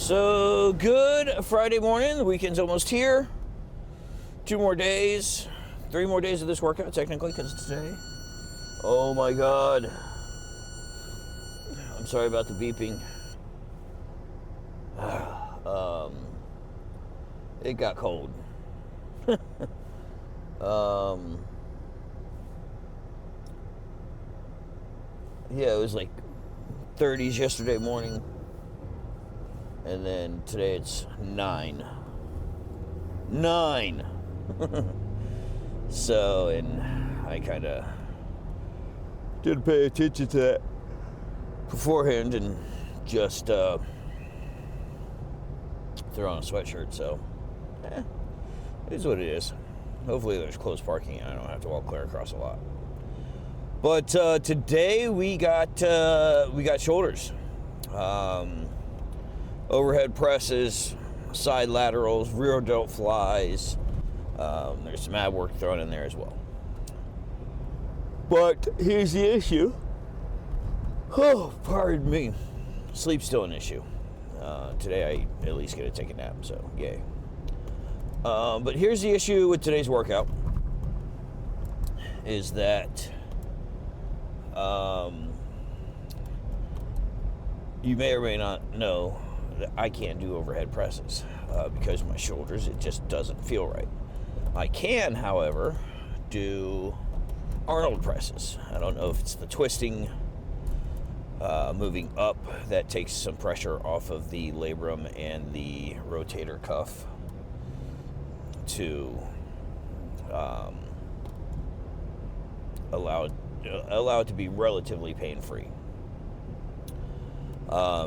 So good Friday morning. The weekend's almost here. 2 more days. 3 more days of this workout, technically, because it's today. Oh my God. I'm sorry about the beeping. It got cold. Yeah, it was like 30s yesterday morning. And then today it's 9. 9! So, and I kind of didn't pay attention to that beforehand and just threw on a sweatshirt. So, it is what it is. Hopefully there's close parking and I don't have to walk clear across a lot. But today we got shoulders. Overhead presses, side laterals, rear delt flies. There's some ab work thrown in there as well. But here's the issue. Oh, pardon me. Sleep's still an issue. Today I at least get to take a nap, so yay. But here's the issue with today's workout. Is that you may or may not know that I can't do overhead presses because of my shoulders. It just doesn't feel right. I can, however, do Arnold presses. I don't know if it's the twisting, moving up, that takes some pressure off of the labrum and the rotator cuff to allow it to be relatively pain-free.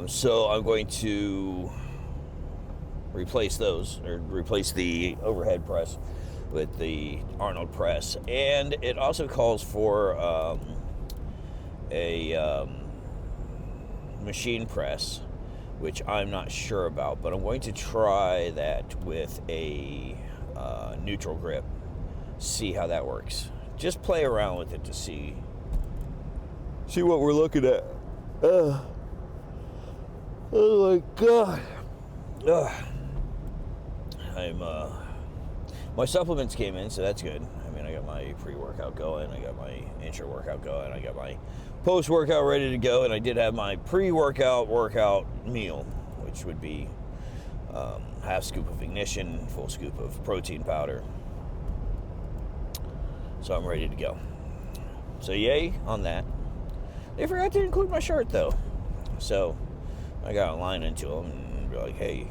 So I'm going to replace the overhead press with the Arnold press, and it also calls for a machine press, which I'm not sure about, but I'm going to try that with a neutral grip, see how that works. Just play around with it to see what we're looking at. Oh my God. My supplements came in, so that's good. I mean, I got my pre-workout going, I got my intra-workout going, I got my post-workout ready to go, and I did have my pre-workout workout meal, which would be half scoop of ignition, full scoop of protein powder. So I'm ready to go. So yay on that. They forgot to include my shirt though. So I got a line into them and be like, hey,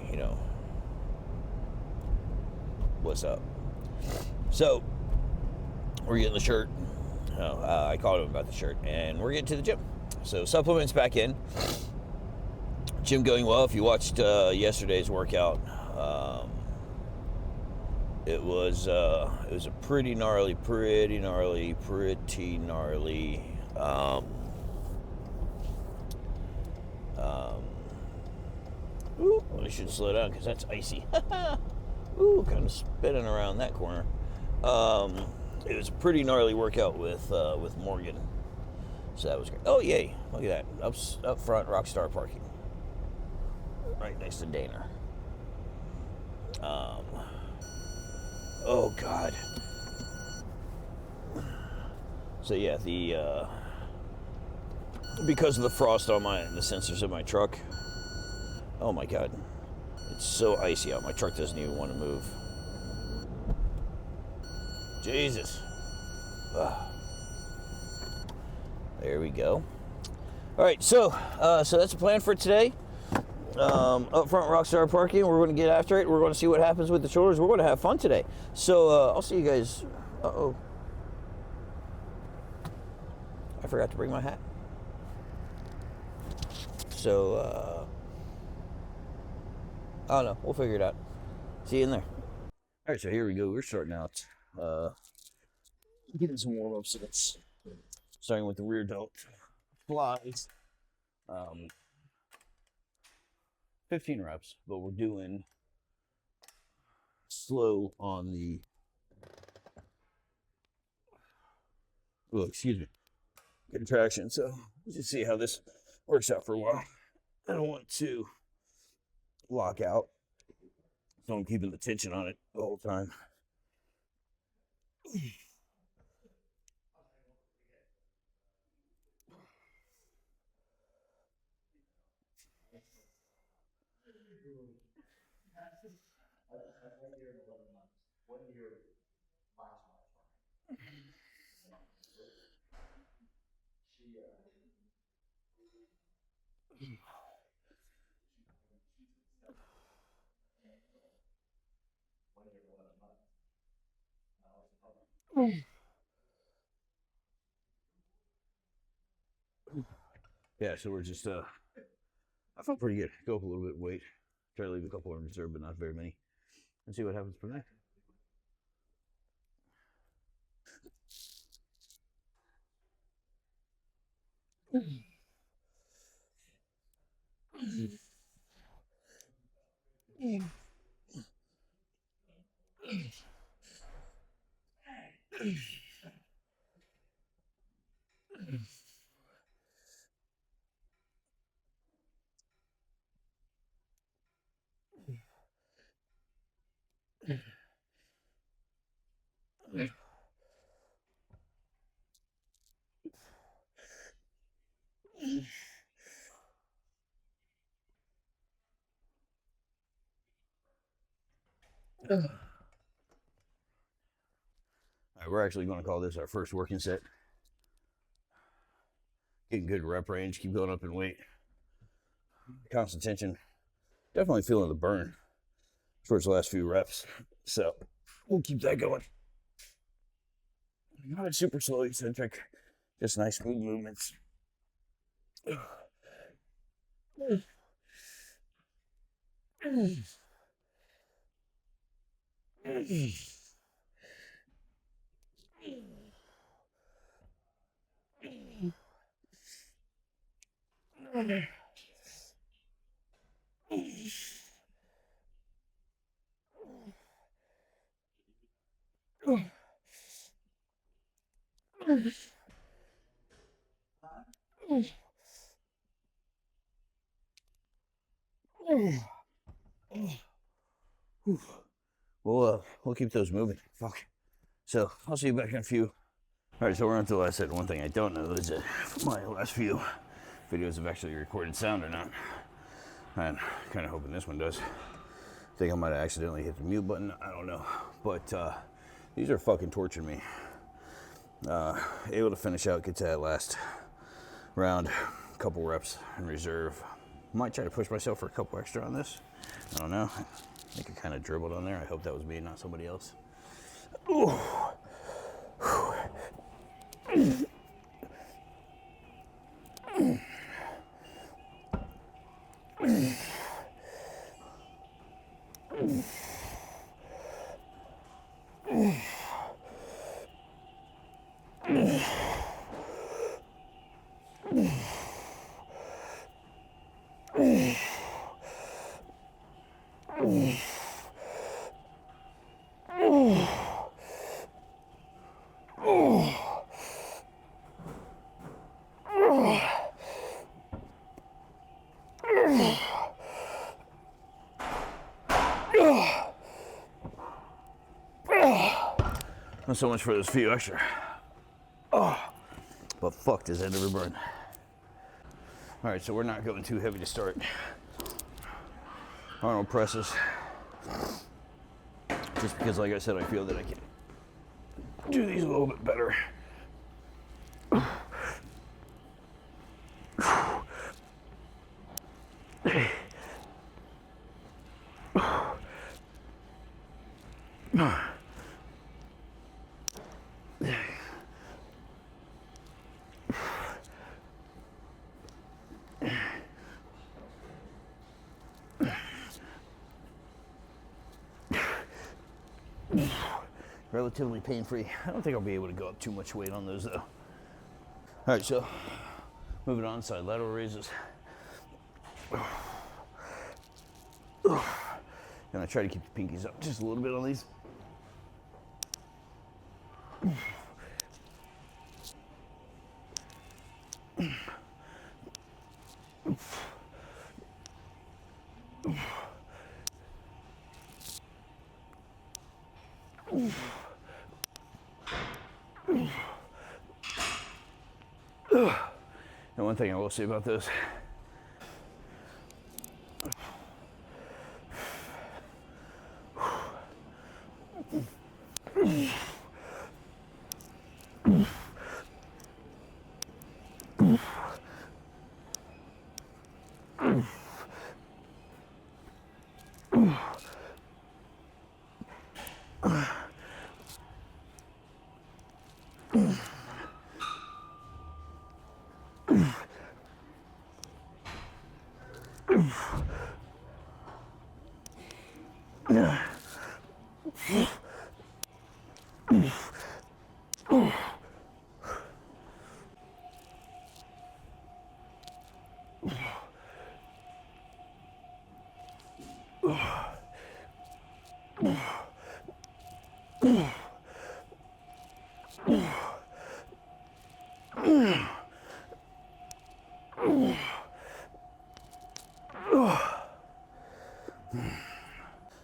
what's up? So we're getting the shirt. I called him about the shirt, and we're getting to the gym. So supplements back in. Gym going well. If you watched yesterday's workout, it was a pretty gnarly. Ooh, I should slow down because that's icy. Ooh, kind of spinning around that corner. It was a pretty gnarly workout with Morgan, so that was great. Oh yay! Look at that, up front, Rockstar parking, right next to Dana. Oh God. So yeah, because of the frost on the sensors in my truck. Oh my God, it's so icy out. My truck doesn't even want to move. Jesus. There we go. All right, so that's the plan for today. Up front, Rockstar parking. We're going to get after it. We're going to see what happens with the shoulders. We're going to have fun today. So I'll see you guys. I forgot to bring my hat. So I don't know. We'll figure it out. See you in there. All right, so here we go. We're starting out. Getting some warm-up sets. Starting with the rear delt flies. 15 reps, but we're doing slow on the. Oh, excuse me. Contraction. So let's just see how this works out for a while. I don't want to lock out. So I'm keeping the tension on it the whole time. Yeah, so we're just I felt pretty good. Go up a little bit of weight. Try to leave a couple in reserve, but not very many. And see what happens from there. All right, we're actually going to call this our first working set. Getting good rep range, keep going up in weight. Constant tension. Definitely feeling the burn towards the last few reps. So we'll keep that going. Not super slow eccentric, just nice smooth movements. We'll keep those moving. Fuck. So I'll see you back in a few. All right, so we're on to the last set. One thing I don't know is that my last few videos have actually recorded sound or not. I'm kind of hoping this one does. I think I might have accidentally hit the mute button. I don't know. But these are fucking torturing me. Able to finish out, get to that last round, couple reps in reserve. Might try to push myself for a couple extra on this. I don't know. I think I kind of dribbled on there. I hope that was me, not somebody else. Ooh. Not so much for those few extra. Oh, but fuck, does that ever burn? All right, so we're not going too heavy to start. Arnold presses. Just because, like I said, I feel that I can do these a little bit better. Relatively pain-free. I don't think I'll be able to go up too much weight on those though. All right, so moving on, side lateral raises. Gonna try to keep the pinkies up just a little bit on these. And one thing I will say about those,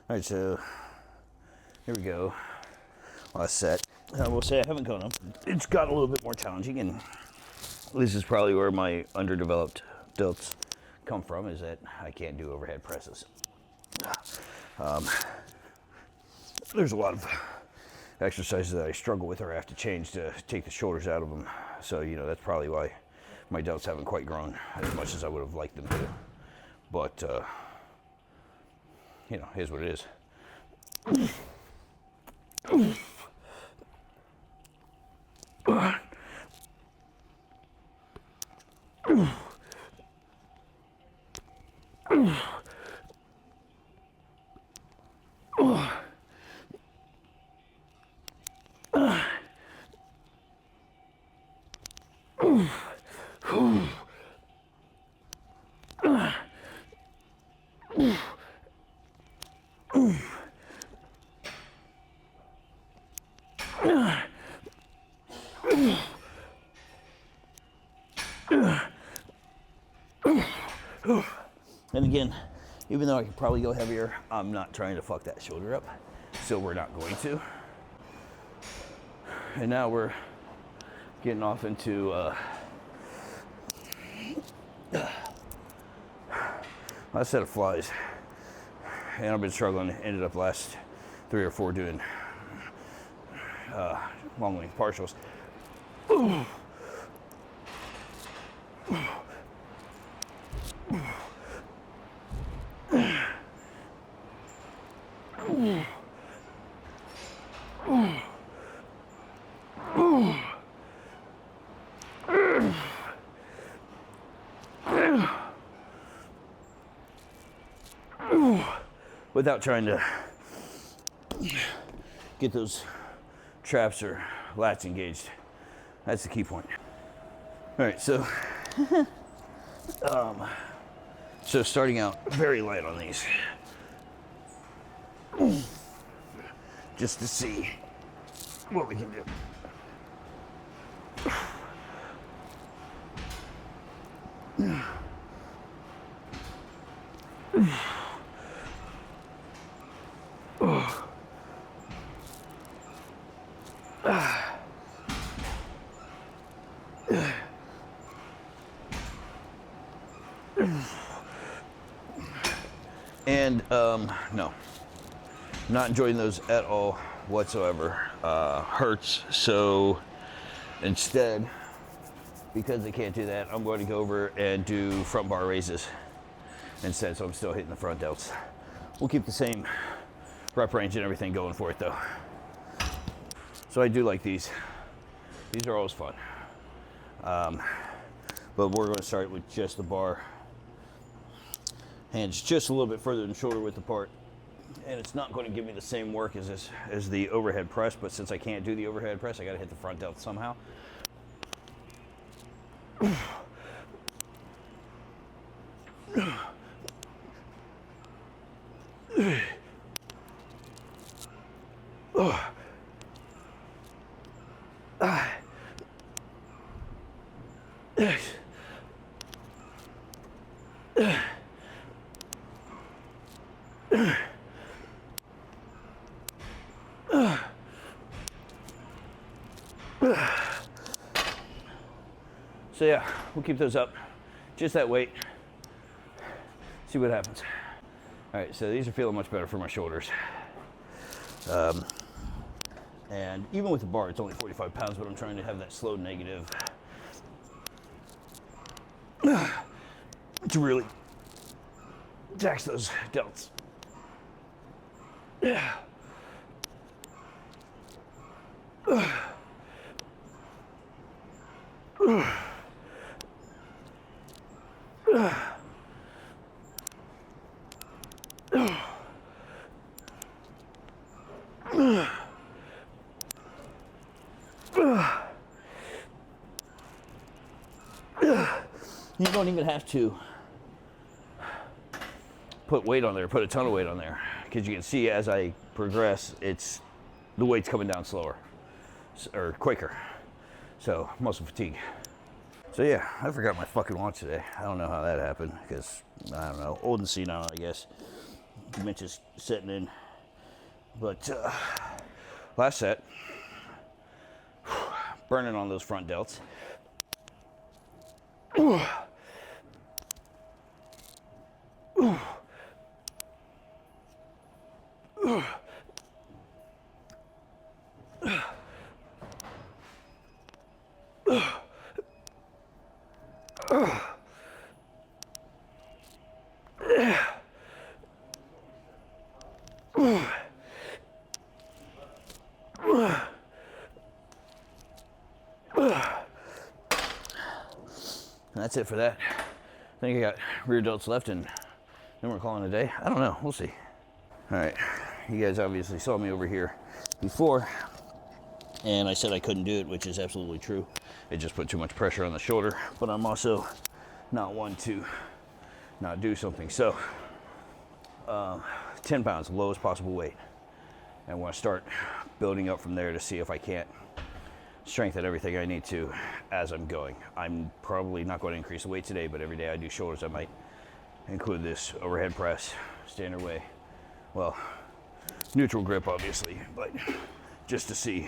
all right, so here we go. Last set. I will say I haven't gone up. It's got a little bit more challenging, and this is probably where my underdeveloped delts come from, is that I can't do overhead presses. There's a lot of exercises that I struggle with or have to change to take the shoulders out of them. So, you know, that's probably why my delts haven't quite grown as much as I would have liked them to. But, you know, here's what it is. And again, even though I could probably go heavier, I'm not trying to fuck that shoulder up, so we're not going to. And now we're getting off into last set of flies. And I've been struggling, ended up last 3 or 4 doing long length partials. Without trying to get those traps or lats engaged. That's the key point. All right, so so starting out very light on these, just to see what we can do. And no, not enjoying those at all whatsoever. Hurts. So instead, because I can't do that, I'm going to go over and do front bar raises instead, so I'm still hitting the front delts. We'll keep the same rep range and everything going for it though. So I do like these. These are always fun. But we're going to start with just the bar. Hands just a little bit further than shoulder width apart. And it's not going to give me the same work as the overhead press, but since I can't do the overhead press, I got to hit the front delt somehow. So yeah, we'll keep those up. Just that weight. See what happens. All right, so these are feeling much better for my shoulders. And even with the bar, it's only 45 pounds, but I'm trying to have that slow negative to really tax those delts. Yeah. You don't even have to put weight on there, put a ton of weight on there, because you can see as I progress, the weight's coming down slower or quicker. So muscle fatigue. So yeah, I forgot my fucking watch today. I don't know how that happened, because I don't know, old and senile, I guess. Dementia's setting in. But last set, burning on those front delts. And that's it for that. I think I got rear delts left, and then we're calling it a day. I don't know, we'll see. All right, you guys obviously saw me over here before, and I said I couldn't do it, which is absolutely true. It just put too much pressure on the shoulder, but I'm also not one to not do something. So 10 pounds, lowest possible weight. And I want to start building up from there to see if I can't strengthen everything I need to as I'm going. I'm probably not going to increase the weight today, but every day I do shoulders, I might include this overhead press, standard way. Well, neutral grip obviously, but just to see.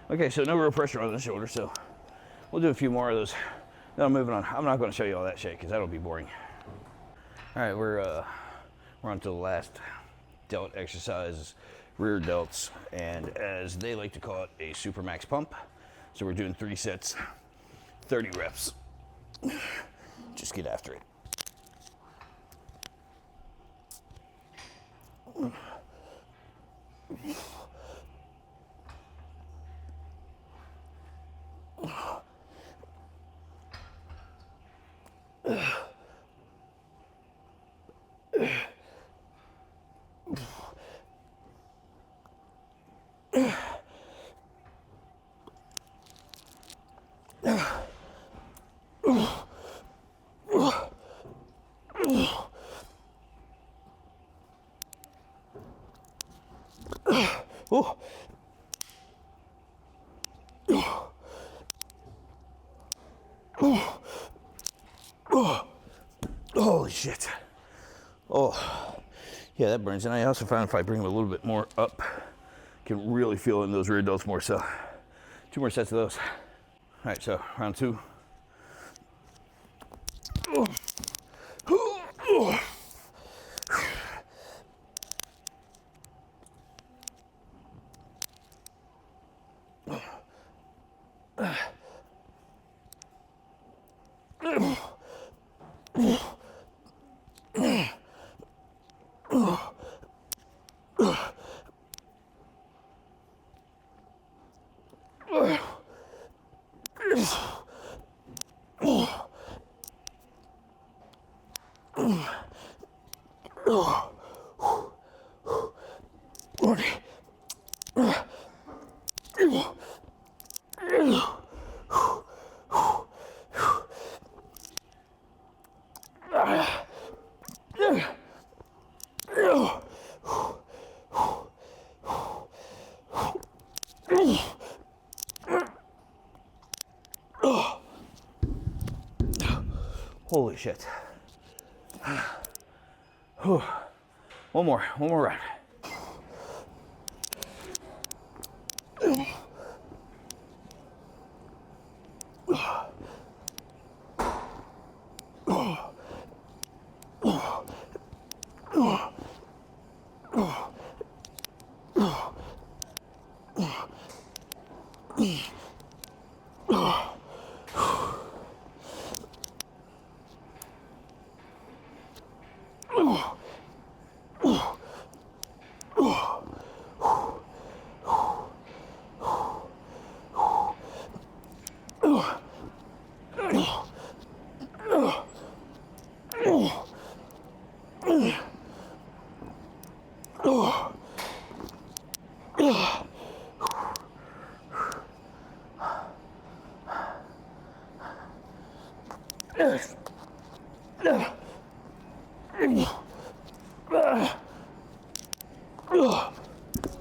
Okay, so no real pressure on the shoulder, so we'll do a few more of those. Then I'm moving on. I'm not going to show you all that shit because that'll be boring. All right, we're on to the last delt exercise, rear delts, and as they like to call it, a super max pump. So we're doing 3 sets, 30 reps. Just get after it. Oh. Holy shit. Oh, yeah, that burns. And I also found if I bring them a little bit more up, I can really feel in those rear delts more. So 2 more sets of those. All right, so round 2. Holy shit. One more round.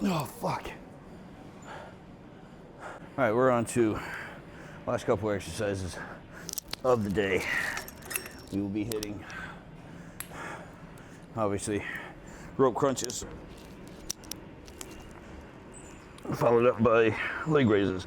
Oh, fuck. All right, we're on to last couple exercises of the day. We will be hitting, obviously, rope crunches, followed up by leg raises.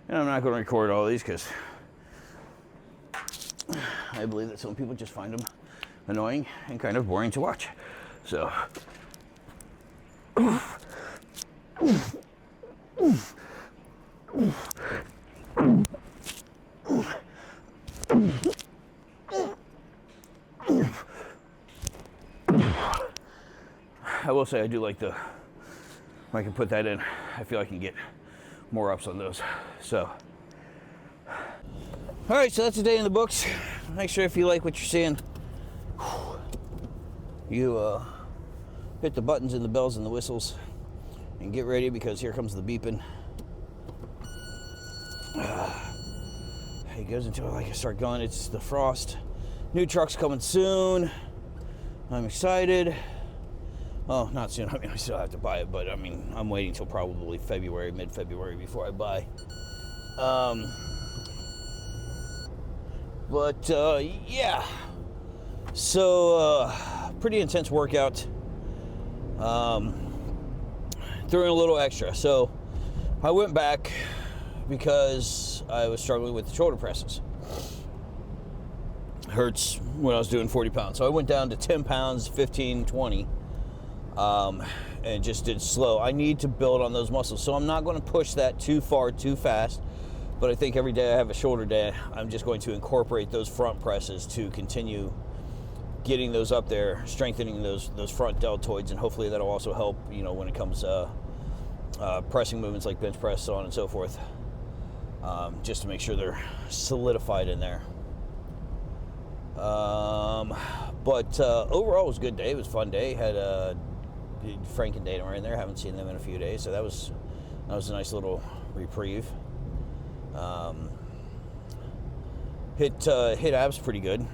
And I'm not going to record all these because I believe that some people just find them annoying and kind of boring to watch. So, I will say I do like if I can put that in, I feel I can get more ups on those. So, all right, so that's a day in the books. Make sure if you like what you're seeing, you hit the buttons and the bells and the whistles and get ready, because here comes the beeping. It goes until I start going. It's the frost. New truck's coming soon. I'm excited. Oh, not soon. I mean, I still have to buy it, but I mean, I'm waiting till probably February, mid-February before I buy. Yeah. So, pretty intense workout. Threw in a little extra. So, I went back because I was struggling with the shoulder presses. Hurts when I was doing 40 pounds. So I went down to 10 pounds, 15, 20. And just did slow. I need to build on those muscles. So I'm not going to push that too far, too fast. But I think every day I have a shoulder day, I'm just going to incorporate those front presses to continue getting those up there, strengthening those front deltoids, and hopefully that'll also help, when it comes pressing movements like bench press, so on and so forth, just to make sure they're solidified in there. But overall, it was a good day. It was a fun day. Had Frank and Dana were in there. Haven't seen them in a few days, so that was a nice little reprieve. Hit abs pretty good.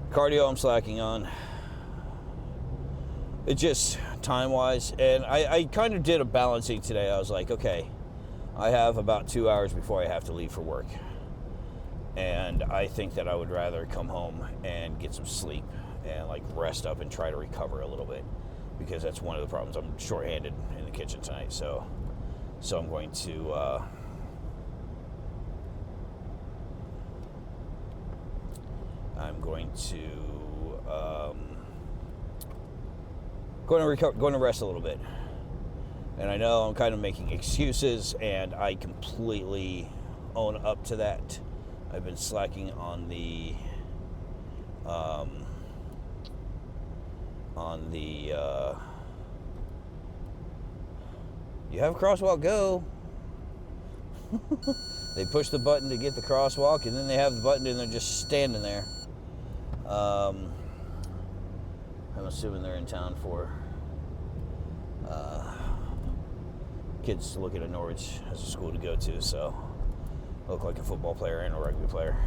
Cardio I'm slacking on. It just time-wise, and I kind of did a balancing today. I was like, okay, I have about 2 hours before I have to leave for work, and I think that I would rather come home and get some sleep and rest up and try to recover a little bit, because that's one of the problems. I'm shorthanded in the kitchen tonight, so I'm going to going to rest a little bit. And I know I'm kind of making excuses, and I completely own up to that. I've been slacking on the you have crosswalk go. They push the button to get the crosswalk, and then they have the button and they're just standing there. I'm assuming they're in town for kids looking at Norwich as a school to go to, so look like a football player and a rugby player.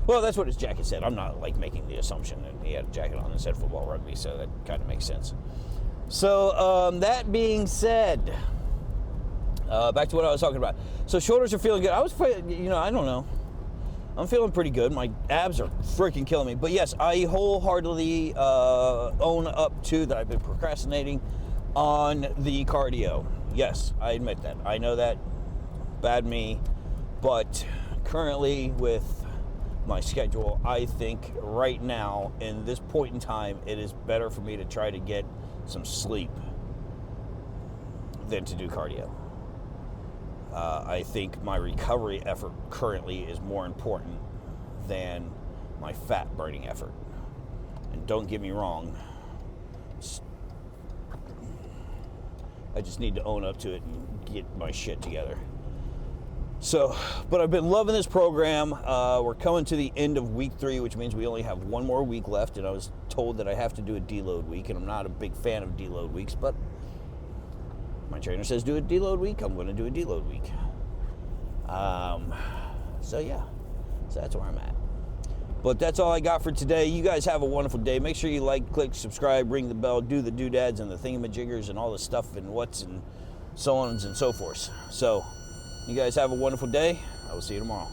Well, that's what his jacket said. I'm not like making the assumption that he had a jacket on that said football, rugby, so that kind of makes sense. So that being said, back to what I was talking about. So shoulders are feeling good. I don't know. I'm feeling pretty good. My abs are freaking killing me. But yes, I wholeheartedly own up to that I've been procrastinating on the cardio. Yes, I admit that. I know that. Bad me. But currently with my schedule, I think right now, in this point in time, it is better for me to try to get some sleep than to do cardio. I think my recovery effort currently is more important than my fat burning effort. And don't get me wrong, I just need to own up to it and get my shit together. So, but I've been loving this program. We're coming to the end of week 3, which means we only have one more week left, and I was told that I have to do a deload week, and I'm not a big fan of deload weeks, but my trainer says do a deload week, I'm going to do a deload week. So that's where I'm at. But that's all I got for today. You guys have a wonderful day. Make sure you like, click, subscribe, ring the bell, do the doodads and the thingamajiggers and all the stuff and what's and so on and so forth. So you guys have a wonderful day. I will see you tomorrow.